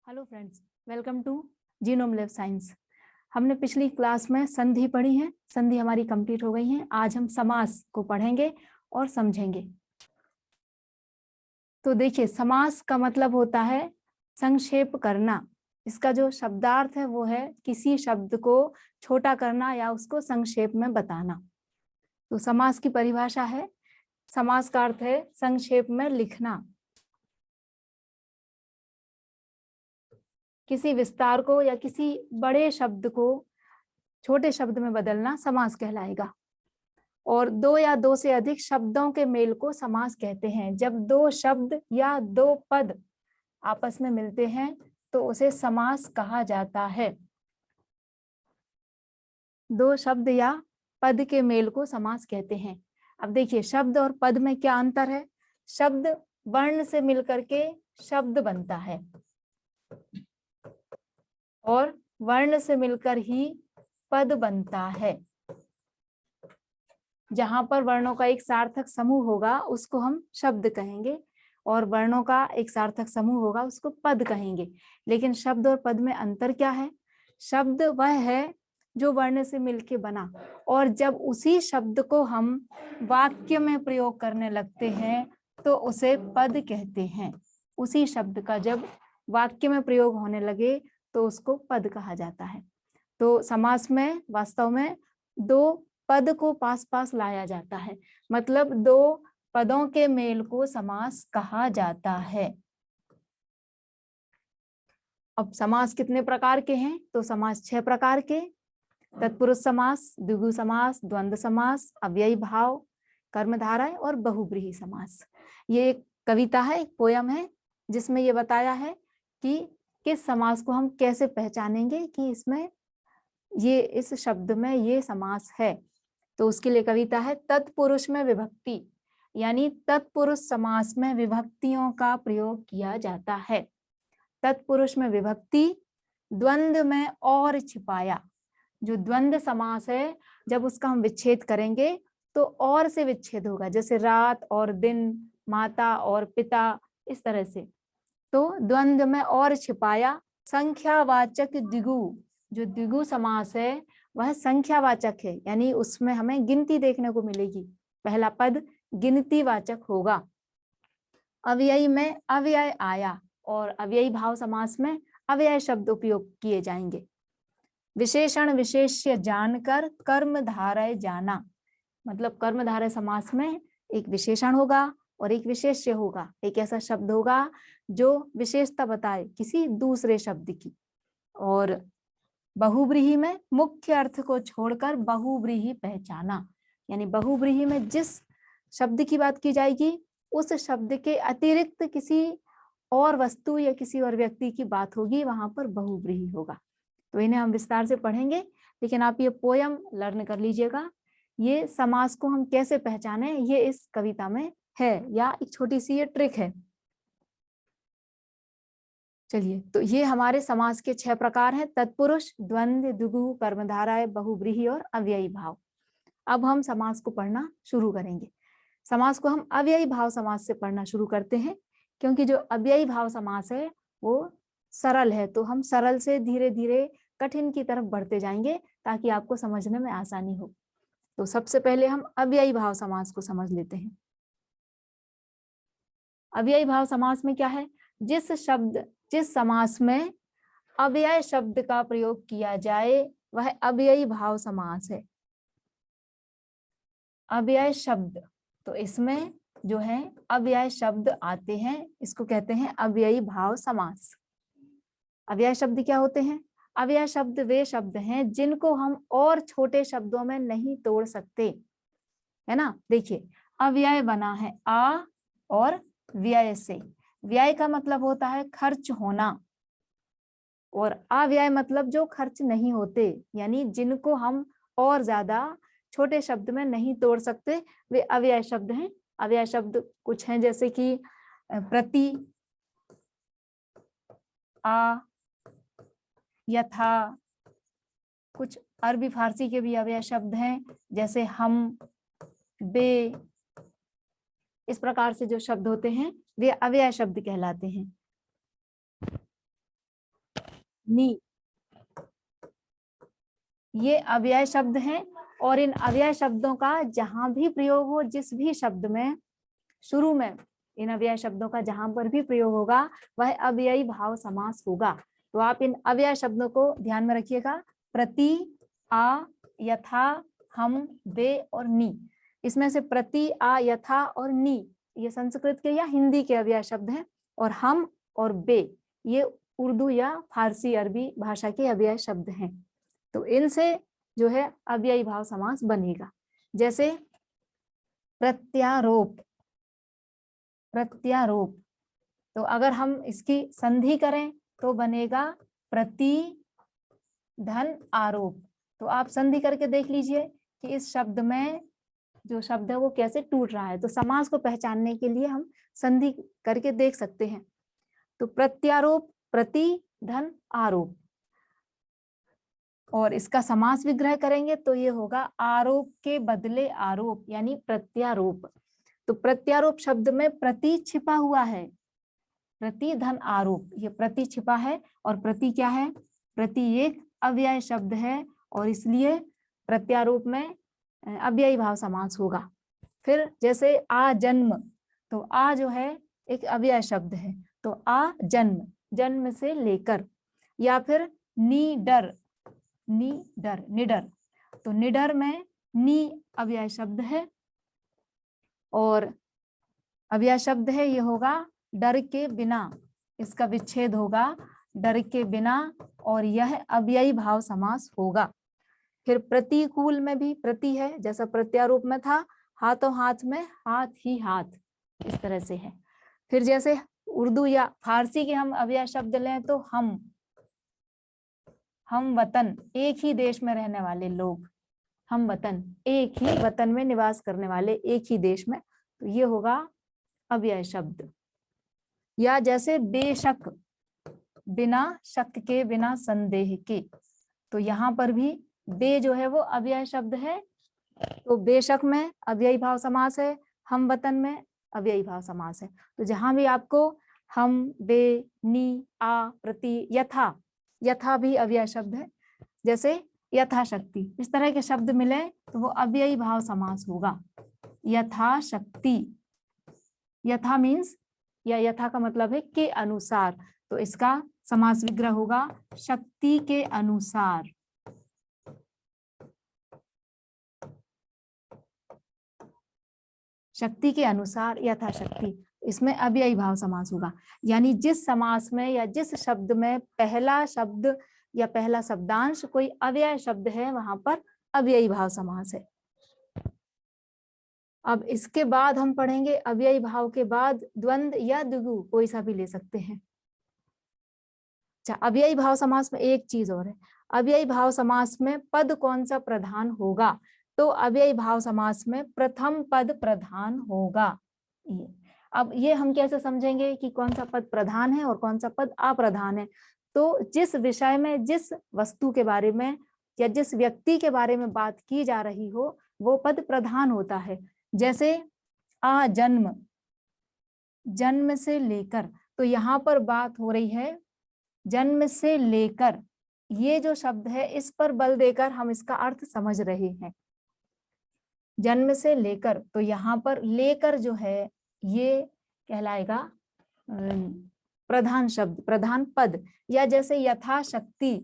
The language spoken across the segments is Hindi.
Hello friends, welcome to genome lab science. हमने पिछली क्लास में संधि पढ़ी है, संधि हमारी कंप्लीट हो गई है। आज हम समास को पढ़ेंगे और समझेंगे। तो देखिए, समास का मतलब होता है संक्षेप करना। इसका जो शब्दार्थ है वो है किसी शब्द को छोटा करना या उसको संक्षेप में बताना। तो समास की परिभाषा है, समास का अर्थ है संक्षेप में लिखना। किसी विस्तार को या किसी बड़े शब्द को छोटे शब्द में बदलना समास कहलाएगा। और दो या दो से अधिक शब्दों के मेल को समास कहते हैं। जब दो शब्द या दो पद आपस में मिलते हैं तो उसे समास कहा जाता है। दो शब्द या पद के मेल को समास कहते हैं। अब देखिए, शब्द और पद में क्या अंतर है। शब्द वर्ण से मिलकर के शब्द बनता है और वर्ण से मिलकर ही पद बनता है। जहां पर वर्णों का एक सार्थक समूह होगा उसको हम शब्द कहेंगे और वर्णों का एक सार्थक समूह होगा उसको पद कहेंगे। लेकिन शब्द और पद में अंतर क्या है। शब्द वह है जो वर्ण से मिलके बना, और जब उसी शब्द को हम वाक्य में प्रयोग करने लगते हैं तो उसे पद कहते हैं। उसी शब्द का जब वाक्य में प्रयोग होने लगे तो उसको पद कहा जाता है। तो समास में वास्तव में दो पद को पास पास लाया जाता है, मतलब दो पदों के मेल को समास कहा जाता है। अब समास कितने प्रकार के हैं, तो समास 6 प्रकार के। तत्पुरुष समास, द्विगु समास, द्वंद्व समास, अव्ययी भाव, कर्मधारय और बहुब्रीहि समास। ये एक कविता है, एक पोयम है जिसमें ये बताया है कि किस समास को हम कैसे पहचानेंगे कि इसमें ये इस शब्द में ये समास है। तो उसके लिए कविता है, तत्पुरुष में विभक्ति, यानी तत्पुरुष समास में विभक्तियों का प्रयोग किया जाता है। तत्पुरुष में विभक्ति, द्वंद्व में और छिपाया। जो द्वंद्व समास है जब उसका हम विच्छेद करेंगे तो और से विच्छेद होगा, जैसे रात और दिन, माता और पिता, इस तरह से। तो द्वंद्व में और छिपाया। संख्यावाचक द्विगु, जो द्विगु समास है वह संख्यावाचक है, यानी उसमें हमें गिनती देखने को मिलेगी। पहला पद गिनती वाचक होगा। अव्ययी में अव्यय आया और अव्ययी भाव समास में अव्यय शब्द उपयोग किए जाएंगे। विशेषण विशेष्य जानकर कर्मधारय जाना, मतलब कर्मधारय समास में एक विशेषण होगा और एक विशेष्य होगा। एक ऐसा शब्द होगा जो विशेषता बताए किसी दूसरे शब्द की। और बहुब्रीहि में मुख्य अर्थ को छोड़कर बहुब्रीहि पहचाना, यानी बहुब्रीहि में जिस शब्द की बात की जाएगी उस शब्द के अतिरिक्त किसी और वस्तु या किसी और व्यक्ति की बात होगी, वहां पर बहुब्रीहि होगा। तो इन्हें हम विस्तार से पढ़ेंगे, लेकिन आप ये पोयम लर्न कर लीजिएगा। ये समास को हम कैसे पहचाने ये इस कविता में है, या एक छोटी सी ये ट्रिक है। चलिए, तो ये हमारे समास के 6 प्रकार हैं, तत्पुरुष, द्वंद्व, द्विगु, कर्मधारय, बहुव्रीहि और अव्ययी भाव। अब हम समास को पढ़ना शुरू करेंगे। समास को हम अव्ययी भाव समास से पढ़ना शुरू करते हैं, क्योंकि जो अव्ययी भाव समास है वो सरल है, तो हम सरल से धीरे धीरे कठिन की तरफ बढ़ते जाएंगे ताकि आपको समझने में आसानी हो। तो सबसे पहले हम अव्ययी भाव समास को समझ लेते हैं। अव्ययी भाव समास में क्या है? जिस समास में अव्यय शब्द का प्रयोग किया जाए वह अव्ययी भाव समास है। अव्यय शब्द, तो इसमें जो है अव्यय शब्द आते हैं, इसको कहते हैं अव्ययी भाव समास। अव्यय शब्द क्या होते हैं? अव्यय शब्द वे शब्द हैं जिनको हम और छोटे शब्दों में नहीं तोड़ सकते, है ना। देखिए, अव्यय बना है आ और व्यय से। व्यय का मतलब होता है खर्च होना, और अव्यय मतलब जो खर्च नहीं होते, यानी जिनको हम और ज्यादा छोटे शब्द में नहीं तोड़ सकते, वे अव्यय शब्द हैं। अव्यय शब्द कुछ हैं जैसे कि प्रति, आ, यथा, कुछ अरबी फारसी के भी अव्यय शब्द हैं जैसे हम, बे। इस प्रकार से जो शब्द होते हैं वे अव्यय शब्द कहलाते हैं। नी, ये अव्यय शब्द हैं, और इन अव्यय शब्दों का जहां भी प्रयोग हो, जिस भी शब्द में शुरू में इन अव्यय शब्दों का जहां पर भी प्रयोग होगा वह अव्ययी भाव समास होगा। तो आप इन अव्यय शब्दों को ध्यान में रखिएगा, प्रति, आ, यथा, हम, बे और नी। इसमें से प्रति, आ, यथा और नी ये संस्कृत के या हिंदी के अव्यय शब्द हैं, और हम और बे ये उर्दू या फारसी अरबी भाषा के अव्यय शब्द हैं। तो इनसे जो है अव्ययी भाव समास बनेगा। जैसे प्रत्यारोप, प्रत्यारोप, तो अगर हम इसकी संधि करें तो बनेगा प्रति धन आरोप। तो आप संधि करके देख लीजिए कि इस शब्द में जो शब्द है वो कैसे टूट रहा है। तो समास को पहचानने के लिए हम संधि करके देख सकते हैं। तो प्रत्यारोप, प्रति धन आरोप, और इसका समास विग्रह करेंगे तो ये होगा आरोप के बदले आरोप, यानी प्रत्यारोप। तो प्रत्यारोप शब्द में प्रति छिपा हुआ है, प्रति धन आरोप, ये प्रति छिपा है, और प्रति क्या है? प्रति एक अव्यय शब्द है, और इसलिए प्रत्यारोप में अव्ययी भाव समास होगा। फिर जैसे आ जन्म, तो आ जो है एक अव्यय शब्द है, तो आ जन्म, जन्म से लेकर। या फिर निडर, निडर, निडर, तो निडर में नी अव्यय शब्द है, और अव्यय शब्द है ये होगा डर के बिना, इसका विच्छेद होगा डर के बिना, और यह अव्ययी भाव समास होगा। फिर प्रतिकूल में भी प्रति है, जैसा प्रत्यारोप में था, हाथों हाथ में हाथ ही हाथ, इस तरह से है। फिर जैसे उर्दू या फारसी के हम अव्यय शब्द लें तो हम वतन, एक ही देश में रहने वाले लोग, हम वतन, एक ही वतन में निवास करने वाले, एक ही देश में, तो ये होगा अव्यय शब्द। या जैसे बेशक, बिना शक के, बिना संदेह के, तो यहाँ पर भी बे जो है वो अव्यय शब्द है, तो बेशक में अव्ययी भाव समास है, हम वतन में अव्ययी भाव समास है। तो जहां भी आपको हम, बे, नी, आ, प्रति, यथा, यथा भी अव्यय शब्द है, जैसे यथाशक्ति, इस तरह के शब्द मिले तो वो अव्ययी भाव समास होगा। यथाशक्ति, यथा मीन्स, या यथा का मतलब है के अनुसार, तो इसका समास विग्रह होगा शक्ति के अनुसार। शक्ति के अनुसार, यथाशक्ति, इसमें अव्ययी भाव समास होगा। यानी जिस समास में या जिस शब्द में पहला शब्द या पहला शब्दांश कोई अव्यय शब्द है वहां पर अव्ययी भाव समास है। अब इसके बाद हम पढ़ेंगे अव्ययी भाव के बाद द्वंद्व या द्विगु, कोई सा भी ले सकते हैं। अच्छा, अव्ययी भाव समास में एक चीज और है, अव्ययी भाव समास में पद कौन सा प्रधान होगा? तो अव्ययी भाव समास में प्रथम पद प्रधान होगा। ये अब ये हम कैसे समझेंगे कि कौन सा पद प्रधान है और कौन सा पद अप्रधान है? तो जिस विषय में, जिस वस्तु के बारे में या जिस व्यक्ति के बारे में बात की जा रही हो वो पद प्रधान होता है। जैसे जन्म, जन्म से लेकर, तो यहाँ पर बात हो रही है जन्म से लेकर, ये जो शब्द है इस पर बल देकर हम इसका अर्थ समझ रहे हैं। जन्म से लेकर, तो यहाँ पर लेकर जो है ये कहलाएगा प्रधान शब्द, प्रधान पद। या जैसे यथाशक्ति,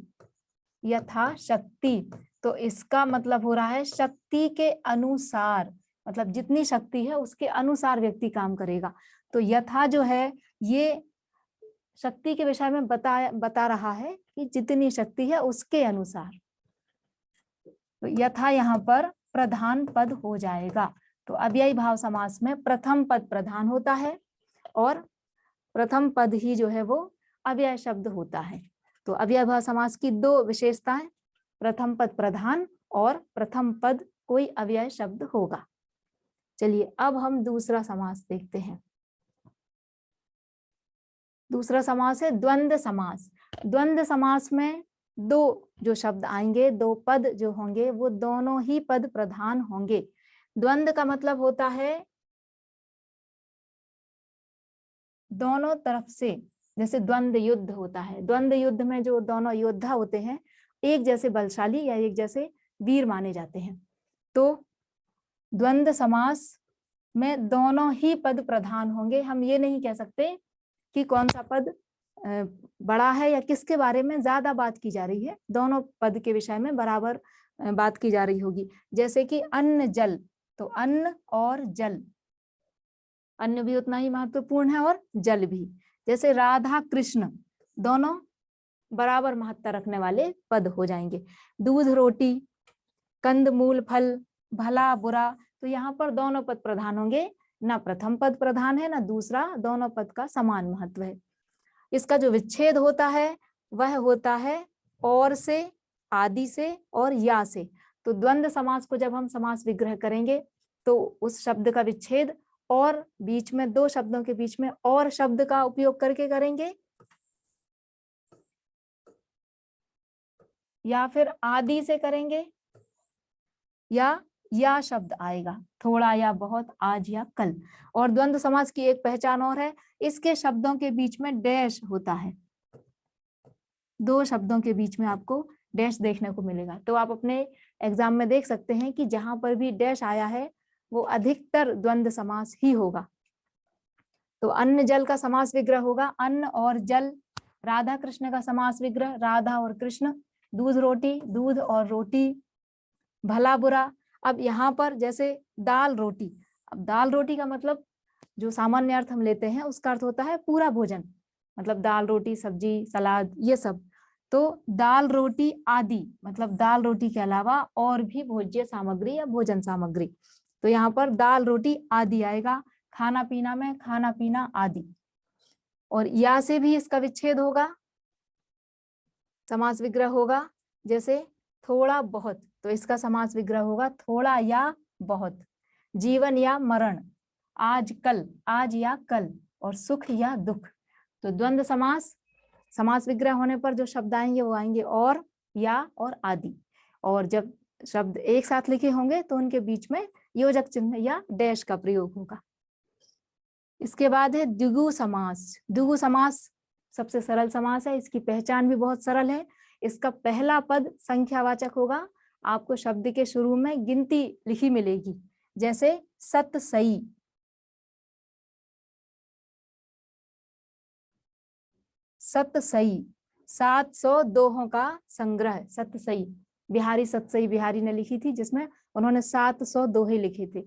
यथाशक्ति, तो इसका मतलब हो रहा है शक्ति के अनुसार, मतलब जितनी शक्ति है उसके अनुसार व्यक्ति काम करेगा। तो यथा जो है ये शक्ति के विषय में बता रहा है कि जितनी शक्ति है उसके अनुसार, तो यथा यहाँ पर प्रधान पद हो जाएगा। तो अव्ययी भाव समास में प्रथम पद प्रधान होता है और प्रथम पद ही जो है वो अव्यय शब्द होता है। तो अव्यय भाव समास की दो विशेषताएं, प्रथम पद प्रधान और प्रथम पद कोई अव्यय शब्द होगा। चलिए अब हम दूसरा समास देखते हैं। दूसरा समास है द्वंद्व समास। द्वंद्व समास में दो जो शब्द आएंगे, दो पद जो होंगे वो दोनों ही पद प्रधान होंगे। द्वंद्व का मतलब होता है दोनों तरफ से, जैसे द्वंद्व युद्ध होता है, द्वंद्व युद्ध में जो दोनों योद्धा होते हैं एक जैसे बलशाली या एक जैसे वीर माने जाते हैं। तो द्वंद्व समास में दोनों ही पद प्रधान होंगे। हम ये नहीं कह सकते कि कौन सा पद बड़ा है या किसके बारे में ज्यादा बात की जा रही है, दोनों पद के विषय में बराबर बात की जा रही होगी। जैसे कि अन्न जल, तो अन्न और जल, अन्न भी उतना ही महत्वपूर्ण है और जल भी। जैसे राधा कृष्ण, दोनों बराबर महत्व रखने वाले पद हो जाएंगे। दूध रोटी, कंद मूल फल, भला बुरा, तो यहाँ पर दोनों पद प्रधान होंगे, ना प्रथम पद प्रधान है ना दूसरा, दोनों पद का समान महत्व है। इसका जो विच्छेद होता है वह होता है और से, आदि से और या से। तो द्वंद्व समास को जब हम समास विग्रह करेंगे तो उस शब्द का विच्छेद और बीच में, दो शब्दों के बीच में और शब्द का उपयोग करके करेंगे, या फिर आदि से करेंगे, या शब्द आएगा, थोड़ा या बहुत, आज या कल। और द्वंद्व समास की एक पहचान और है, इसके शब्दों के बीच में डैश होता है, दो शब्दों के बीच में आपको डैश देखने को मिलेगा। तो आप अपने एग्जाम में देख सकते हैं कि जहां पर भी डैश आया है वो अधिकतर द्वंद्व समास ही होगा। तो अन्न जल का समास विग्रह होगा अन्न और जल। राधा कृष्ण का समास विग्रह राधा और कृष्ण। दूध रोटी, दूध और रोटी। भला बुरा, अब यहाँ पर जैसे दाल रोटी, अब दाल रोटी का मतलब जो सामान्य अर्थ हम लेते हैं उसका अर्थ होता है पूरा भोजन, मतलब दाल रोटी सब्जी सलाद ये सब। तो दाल रोटी आदि मतलब दाल रोटी के अलावा और भी भोज्य सामग्री या भोजन सामग्री। तो यहाँ पर दाल रोटी आदि आएगा। खाना पीना में खाना पीना आदि। और या से भी इसका विच्छेद होगा, समास विग्रह होगा। जैसे थोड़ा बहुत, तो इसका समास विग्रह होगा थोड़ा या बहुत। जीवन या मरण, आज कल, आज या कल। और सुख या दुख। तो द्वंद्व समास, समास विग्रह होने पर जो शब्द आएंगे वो आएंगे और, या और आदि। और जब शब्द एक साथ लिखे होंगे तो उनके बीच में योजक चिन्ह या डैश का प्रयोग होगा। इसके बाद है द्विगु समास। द्विगु समास सबसे सरल समास है, इसकी पहचान भी बहुत सरल है। इसका पहला पद संख्यावाचक होगा, आपको शब्द के शुरू में गिनती लिखी मिलेगी। जैसे सत सई, सत सई 700 दोहों का संग्रह। सत सई बिहारी, सत सई बिहारी ने लिखी थी जिसमें उन्होंने 700 दोहे लिखे थे।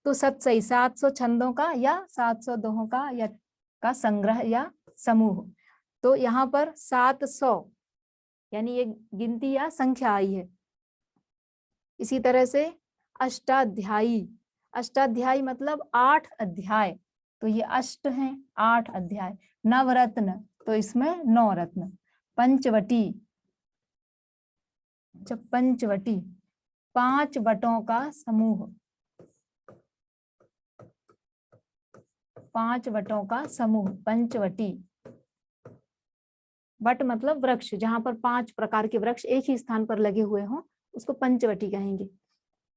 तो सत सई 700 छंदों का या 700 दोहों का या का संग्रह या समूह। तो यहाँ पर 700 यानी ये गिनती या संख्या आई है। इसी तरह से अष्टाध्यायी, अष्टाध्यायी मतलब 8 अध्याय, तो ये अष्ट हैं 8 अध्याय। नवरत्न, तो इसमें 9 रत्न। पंचवटी, जब पंचवटी 5 वटों का समूह, 5 वटों का समूह, पंचवटी। वट मतलब वृक्ष, जहां पर 5 प्रकार के वृक्ष एक ही स्थान पर लगे हुए हों उसको पंचवटी कहेंगे।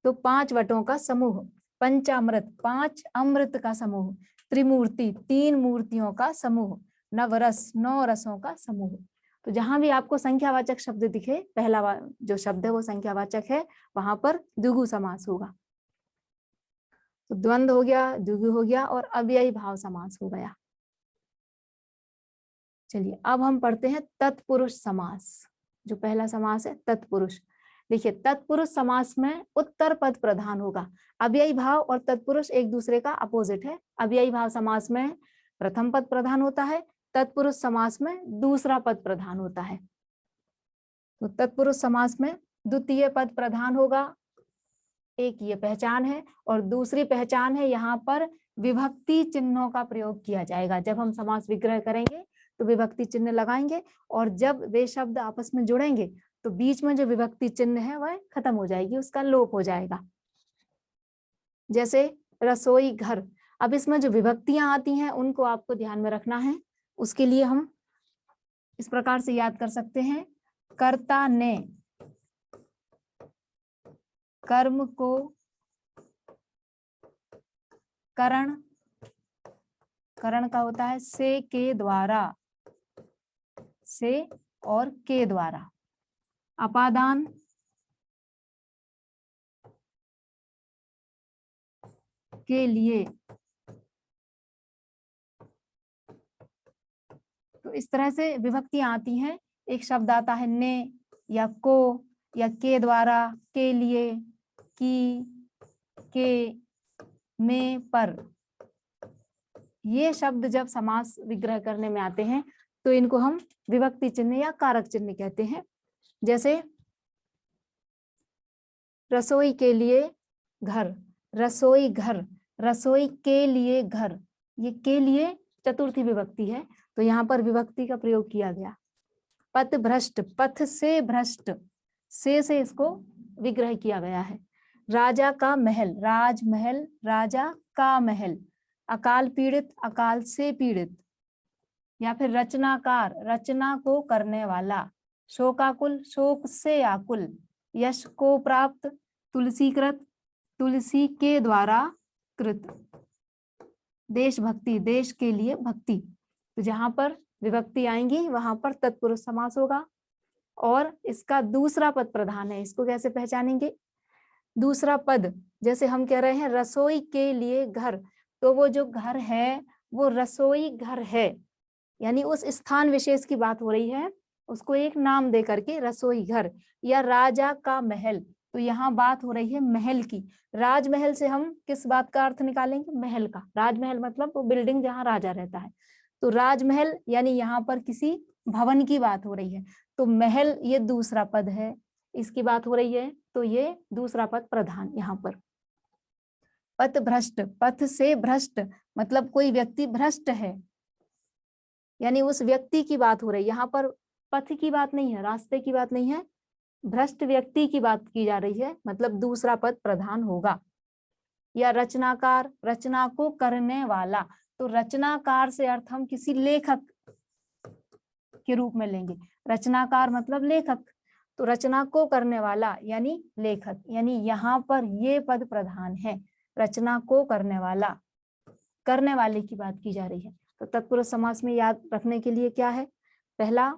तो 5 वटों का समूह, पंचामृत 5 अमृत का समूह, त्रिमूर्ति 3 मूर्तियों का समूह, नवरस 9 रसों का समूह। तो जहां भी आपको संख्यावाचक शब्द दिखे, पहला जो शब्द है वो संख्यावाचक है, वहां पर द्विगु समास होगा। तो द्वंद्व हो गया, द्विगु हो गया और अव्ययी भाव समास हो गया। चलिए अब हम पढ़ते हैं तत्पुरुष समास। जो पहला समास है तत्पुरुष। देखिए तत्पुरुष समास में उत्तर पद प्रधान होगा। अव्ययी भाव और तत्पुरुष एक दूसरे का अपोजिट है। अव्ययी भाव समास में प्रथम पद प्रधान होता है, तत्पुरुष समास में दूसरा पद प्रधान होता है। तो तत्पुरुष समास में द्वितीय पद प्रधान होगा, एक ये पहचान है, और दूसरी पहचान है यहाँ पर विभक्ति चिन्हों का प्रयोग किया जाएगा। जब हम समास विग्रह करेंगे तो विभक्ति चिन्ह लगाएंगे, और जब वे शब्द आपस में जुड़ेंगे तो बीच में जो विभक्ति चिन्ह है वह खत्म हो जाएगी, उसका लोप हो जाएगा। जैसे रसोई घर, अब इसमें जो विभक्तियां आती हैं उनको आपको ध्यान में रखना है। उसके लिए हम इस प्रकार से याद कर सकते हैं, कर्ता ने कर्म को करण, करण का होता है से के द्वारा, से और के द्वारा, अपादान के लिए। तो इस तरह से विभक्तियां आती हैं। एक शब्द आता है ने या को या के द्वारा, के लिए, की, के, में, पर। ये शब्द जब समास विग्रह करने में आते हैं तो इनको हम विभक्ति चिन्ह या कारक चिन्ह कहते हैं। जैसे रसोई के लिए घर, रसोई घर, रसोई के लिए घर। ये के लिए चतुर्थी विभक्ति है, तो यहाँ पर विभक्ति का प्रयोग किया गया। पथ भ्रष्ट, पथ से भ्रष्ट, से इसको विग्रह किया गया है। राजा का महल, राजमहल, राजा का महल। अकाल पीड़ित, अकाल से पीड़ित। या फिर रचनाकार, रचना को करने वाला। शोकाकुल, शोक से आकुल। यश को प्राप्त, तुलसीकृत, तुलसी के द्वारा कृत। देशभक्ति, देश के लिए भक्ति। तो जहां पर विभक्ति आएंगी वहां पर तत्पुरुष समास होगा, और इसका दूसरा पद प्रधान है। इसको कैसे पहचानेंगे? दूसरा पद, जैसे हम कह रहे हैं रसोई के लिए घर, तो वो जो घर है वो रसोई घर है, यानी उस स्थान विशेष की बात हो रही है, उसको एक नाम दे करके रसोई घर। या राजा का महल, तो यहाँ बात हो रही है महल की। राजमहल से हम किस बात का अर्थ निकालेंगे? महल का। राजमहल मतलब वो बिल्डिंग जहाँ राजा रहता है। तो राजमहल यानी यहाँ पर किसी भवन की बात हो रही है। तो महल ये दूसरा पद है, इसकी बात हो रही है, तो ये दूसरा पद प्रधान यहाँ पर। पथ भ्रष्ट, पथ से भ्रष्ट मतलब कोई व्यक्ति भ्रष्ट है, यानी उस व्यक्ति की बात हो रही है। यहाँ पर पथ की बात नहीं है, रास्ते की बात नहीं है, भ्रष्ट व्यक्ति की बात की जा रही है, मतलब दूसरा पद प्रधान होगा। या रचनाकार, रचना को करने वाला, तो रचनाकार से अर्थ हम किसी लेखक के रूप में लेंगे। रचनाकार मतलब लेखक, तो रचना को करने वाला यानी लेखक, यानी यहाँ पर ये पद प्रधान है। रचना को करने वाला, करने वाले की बात की जा रही है। तो तत्पुरुष समास में याद रखने के लिए क्या है? पहला,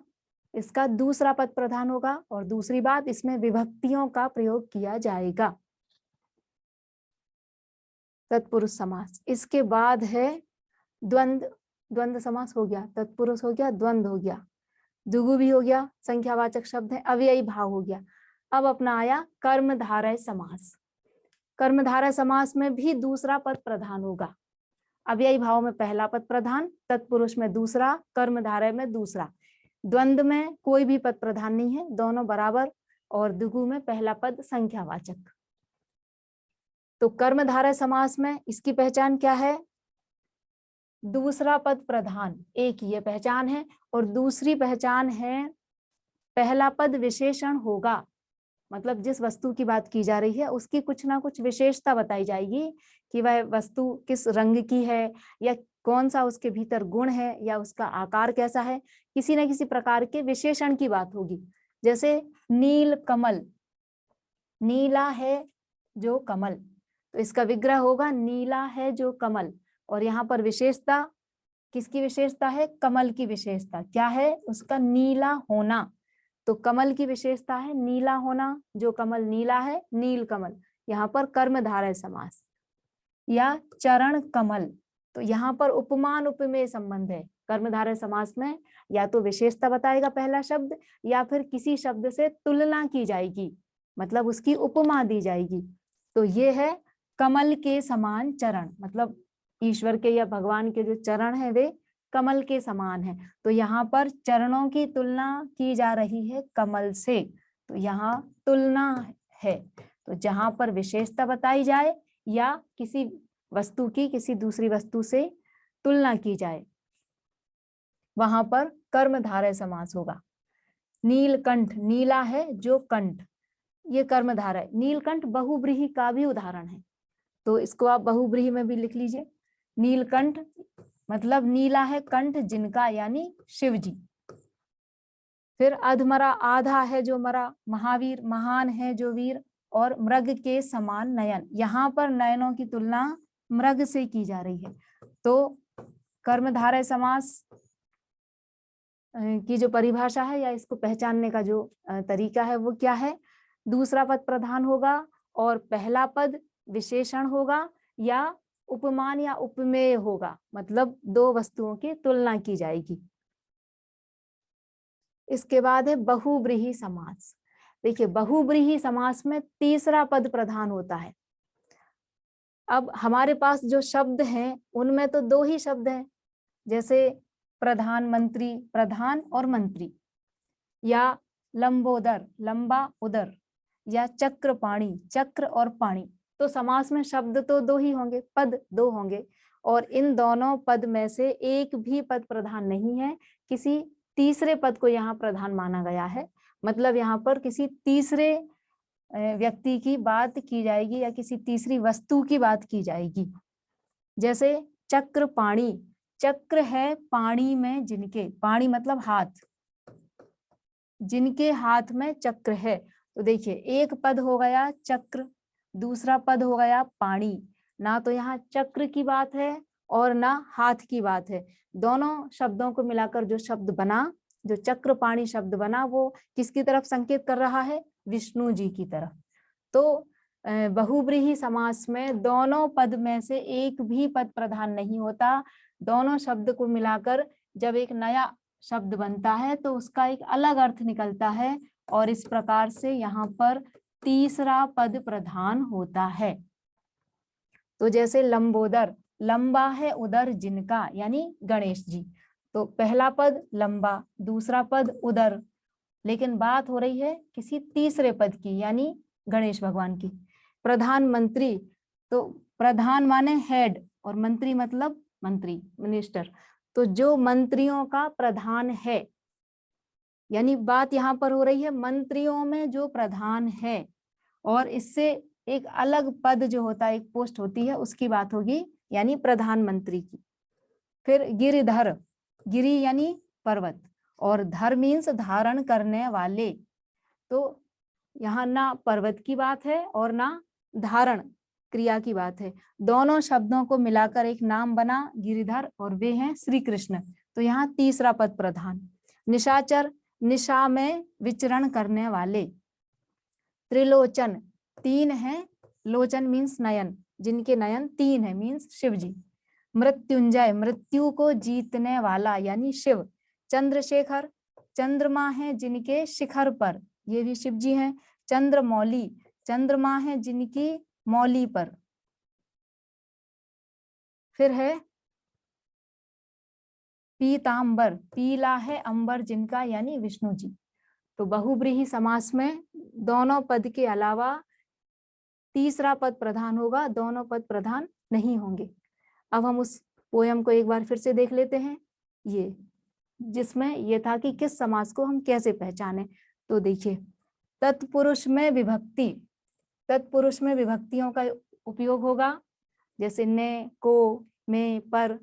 इसका दूसरा पद प्रधान होगा, और दूसरी बात, इसमें विभक्तियों का प्रयोग किया जाएगा। तत्पुरुष समास। इसके बाद है द्वंद्व। द्वंद्व समास हो गया, तत्पुरुष हो गया, द्वंद्व हो गया, द्विगु भी हो गया, संख्यावाचक शब्द है, अव्ययी भाव हो गया। अब अपना आया कर्मधारय समास। कर्मधारय समास में भी दूसरा पद प्रधान होगा। अव्ययी भाव में पहला पद प्रधान, तत्पुरुष में दूसरा, कर्मधारय में दूसरा। द्वंद्व में कोई भी पद प्रधान नहीं है, दोनों बराबर, और द्विगु में पहला पद संख्यावाचक। तो कर्मधारय समास में इसकी पहचान क्या है? दूसरा पद प्रधान, एक ये पहचान है, और दूसरी पहचान है पहला पद विशेषण होगा, मतलब जिस वस्तु की बात की जा रही है उसकी कुछ ना कुछ विशेषता बताई जाएगी कि वह वस्तु किस रंग की है, या कौन सा उसके भीतर गुण है, या उसका आकार कैसा है, किसी न किसी प्रकार के विशेषण की बात होगी। जैसे नील कमल, नीला है जो कमल, तो इसका विग्रह होगा नीला है जो कमल। और यहाँ पर विशेषता किसकी विशेषता है? कमल की विशेषता। क्या है? उसका नीला होना। तो कमल की विशेषता है नीला होना, जो कमल नीला है, नील कमल। यहाँ पर कर्मधारय समास। या चरण कमल, तो यहाँ पर उपमान उपमेय संबंध है। कर्मधारय समास में या तो विशेषता बताएगा पहला शब्द, या फिर किसी शब्द से तुलना की जाएगी, मतलब उसकी उपमा दी जाएगी। तो ये है कमल के समान चरण, मतलब ईश्वर के या भगवान के जो चरण हैं वे कमल के समान है। तो यहाँ पर चरणों की तुलना की जा रही है कमल से, तो यहाँ तुलना है। तो जहां पर विशेषता बताई जाए या किसी वस्तु की किसी दूसरी वस्तु से तुलना की जाए, वहां पर कर्मधारय समास होगा। नीलकंठ, नीला है जो कंठ, ये कर्मधारय। नीलकंठ बहुव्रीहि का भी उदाहरण है, तो इसको आप बहुव्रीहि में भी लिख लीजिए। नीलकंठ मतलब नीला है कंठ जिनका, यानी शिव जी। फिर अधमरा, आधा है जो मरा, महावीर महान है जो वीर, और मृग के समान नयन। यहाँ पर नयनों की तुलना मृग से की जा रही है। तो कर्मधारय समास की जो परिभाषा है या इसको पहचानने का जो तरीका है वो क्या है? दूसरा पद प्रधान होगा और पहला पद विशेषण होगा या उपमान या उपमेय होगा, मतलब दो वस्तुओं की तुलना की जाएगी। इसके बाद है बहुव्रीहि समास। देखिए बहुव्रीहि समास में तीसरा पद प्रधान होता है। अब हमारे पास जो शब्द हैं उनमें तो दो ही शब्द हैं, जैसे प्रधानमंत्री, प्रधान और मंत्री, या लंबोदर, लंबा उदर, या चक्रपाणी, चक्र और पाणी। तो समास में शब्द तो दो ही होंगे, पद दो होंगे, और इन दोनों पद में से एक भी पद प्रधान नहीं है, किसी तीसरे पद को यहाँ प्रधान माना गया है। मतलब यहाँ पर किसी तीसरे व्यक्ति की बात की जाएगी या किसी तीसरी वस्तु की बात की जाएगी। जैसे चक्र पाणी, चक्र है पाणी में जिनके, पाणी मतलब हाथ, जिनके हाथ में चक्र है। तो देखिए एक पद हो गया चक्र, दूसरा पद हो गया पाणी। ना तो यहाँ चक्र की बात है और ना हाथ की बात है, दोनों शब्दों को मिलाकर जो शब्द बना, जो चक्र पाणी शब्द बना, वो किसकी तरफ संकेत कर रहा है? विष्णु जी की तरफ। तो बहुव्रीहि समास में दोनों पद में से एक भी पद प्रधान नहीं होता, दोनों शब्द को मिलाकर जब एक नया शब्द बनता है तो उसका एक अलग अर्थ निकलता है, और इस प्रकार से यहाँ पर तीसरा पद प्रधान होता है। तो जैसे लंबोदर, लंबा है उदर जिनका, यानी गणेश जी। तो पहला पद लंबा, दूसरा पद उदर, लेकिन बात हो रही है किसी तीसरे पद की, यानी गणेश भगवान की। प्रधानमंत्री, तो प्रधान माने हेड और मंत्री मतलब मंत्री, मिनिस्टर। तो जो मंत्रियों का प्रधान है, यानी बात यहाँ पर हो रही है मंत्रियों में जो प्रधान है, और इससे एक अलग पद जो होता है, एक पोस्ट होती है, उसकी बात होगी, यानी प्रधानमंत्री की। फिर गिरिधर, गिरी यानी पर्वत, और धर मीन्स धारण करने वाले। तो यहाँ ना पर्वत की बात है और ना धारण क्रिया की बात है, दोनों शब्दों को मिलाकर एक नाम बना गिरिधर, और वे हैं श्री कृष्ण। तो यहाँ तीसरा पद प्रधान। निशाचर, निशा में विचरण करने वाले। त्रिलोचन, तीन हैं, लोचन मीन्स नयन, जिनके नयन तीन है मीन्स शिव जी। मृत्युंजय, मृत्यु को जीतने वाला यानी शिव। चंद्रशेखर, चंद्रमा है जिनके शिखर पर, ये भी शिव जी हैं। चंद्रमौली, चंद्रमा है जिनकी मौली पर। फिर है पीतांबर, पीला है अंबर जिनका, यानी विष्णु जी। तो बहुव्रीहि समास में दोनों पद के अलावा तीसरा पद प्रधान होगा, दोनों पद प्रधान नहीं होंगे। अब हम उस पोयम को एक बार फिर से देख लेते हैं। ये जिसमें यह था कि किस समास को हम कैसे पहचाने। तो देखिए, तत्पुरुष में विभक्ति, तत्पुरुष में विभक्तियों का उपयोग होगा, जैसे ने, को, में, पर,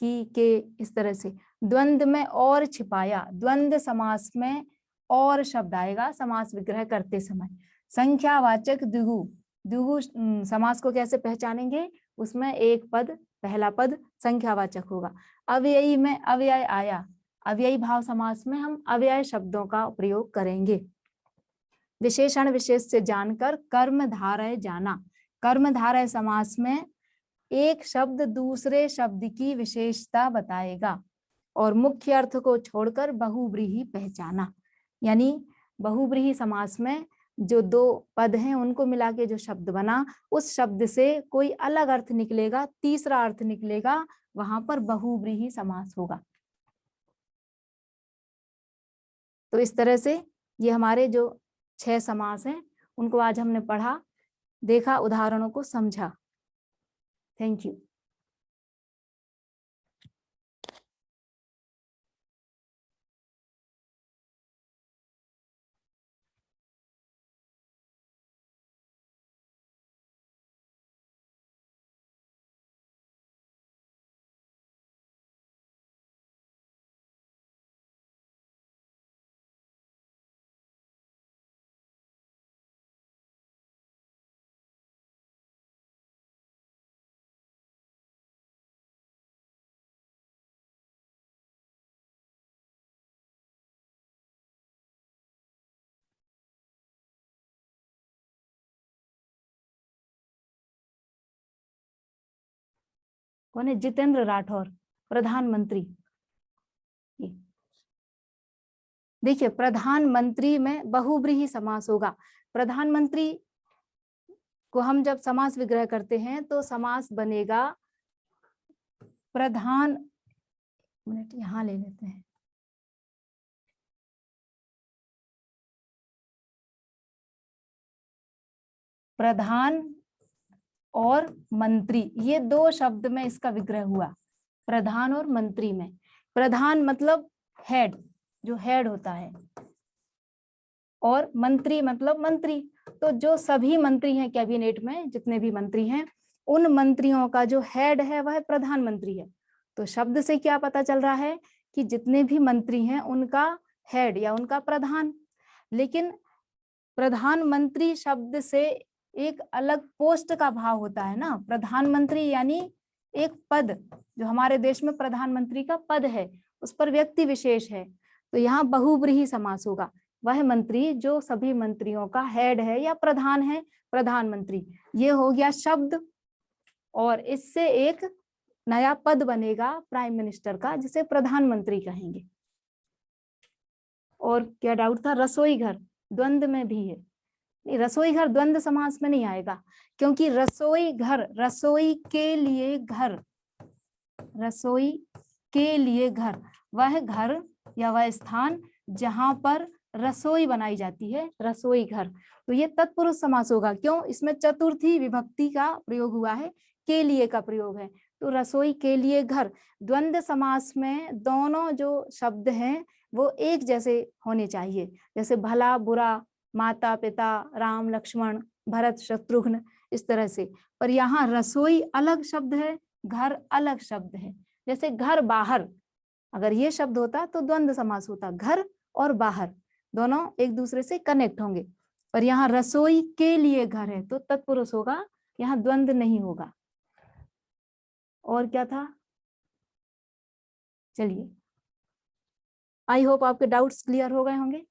की, के, इस तरह से। द्वंद्व में और छिपाया, द्वंद्व समास में और शब्द आएगा समास विग्रह करते समय। संख्यावाचक द्विगु, द्विगु समास को कैसे पहचानेंगे, उसमें एक पद, पहला पद संख्यावाचक होगा। अव्ययी में अव्यय आया, अव्ययी भाव समास में हम अव्यय शब्दों का प्रयोग करेंगे। विशेषण विशेष से जानकर कर्मधारय जाना, कर्मधारय समास में एक शब्द दूसरे शब्द की विशेषता बताएगा और मुख्य अर्थ को छोड़कर बहुव्रीहि पहचाना। यानी बहुव्रीहि समास में जो दो पद हैं उनको मिला के जो शब्द बना, उस शब्द से कोई अलग अर्थ निकलेगा, तीसरा अर्थ निकलेगा, वहां पर बहुव्रीहि समास होगा। तो इस तरह से ये हमारे जो 6 समास हैं उनको आज हमने पढ़ा, देखा, उदाहरणों को समझा। Thank you. कौन है? जितेंद्र राठौर, प्रधानमंत्री। देखिए, प्रधानमंत्री में बहुव्रीहि समास होगा। प्रधानमंत्री को हम जब समास विग्रह करते हैं तो समास बनेगा प्रधान, मिनट यहां ले लेते हैं, प्रधान और मंत्री, ये 2 शब्द में इसका विग्रह हुआ, प्रधान और मंत्री में। प्रधान मतलब हेड, जो हेड होता है, और मंत्री मतलब मंत्री। तो जो सभी मंत्री हैं कैबिनेट में, जितने भी मंत्री हैं, उन मंत्रियों का जो हेड है वह प्रधानमंत्री है। तो शब्द से क्या पता चल रहा है कि जितने भी मंत्री हैं उनका हेड या उनका प्रधान। लेकिन प्रधानमंत्री शब्द से एक अलग पोस्ट का भाव होता है ना, प्रधानमंत्री यानी एक पद, जो हमारे देश में प्रधानमंत्री का पद है, उस पर व्यक्ति विशेष है। तो यहाँ बहुव्रीहि समास होगा, वह मंत्री जो सभी मंत्रियों का हेड है या प्रधान है, प्रधानमंत्री। ये हो गया शब्द, और इससे एक नया पद बनेगा प्राइम मिनिस्टर का, जिसे प्रधानमंत्री कहेंगे। और क्या डाउट था? रसोई घर द्वंद्व में भी है, रसोई घर द्वंद्व समास में नहीं आएगा, क्योंकि रसोई घर, रसोई के लिए घर, रसोई के लिए घर, वह घर या वह स्थान जहां पर रसोई बनाई जाती है, रसोई घर। तो ये तत्पुरुष समास होगा। क्यों? इसमें चतुर्थी विभक्ति का प्रयोग हुआ है, के लिए का प्रयोग है। तो रसोई के लिए घर। द्वंद्व समास में दोनों जो शब्द हैं वो एक जैसे होने चाहिए, जैसे भला बुरा, माता पिता, राम लक्ष्मण, भरत शत्रुघ्न, इस तरह से। पर यहाँ रसोई अलग शब्द है, घर अलग शब्द है। जैसे घर बाहर, अगर ये शब्द होता तो द्वंद्व समास होता, घर और बाहर दोनों एक दूसरे से कनेक्ट होंगे। पर यहाँ रसोई के लिए घर है तो तत्पुरुष होगा, यहाँ द्वंद्व नहीं होगा। और क्या था? चलिए, आई होप आपके डाउट्स क्लियर हो गए होंगे।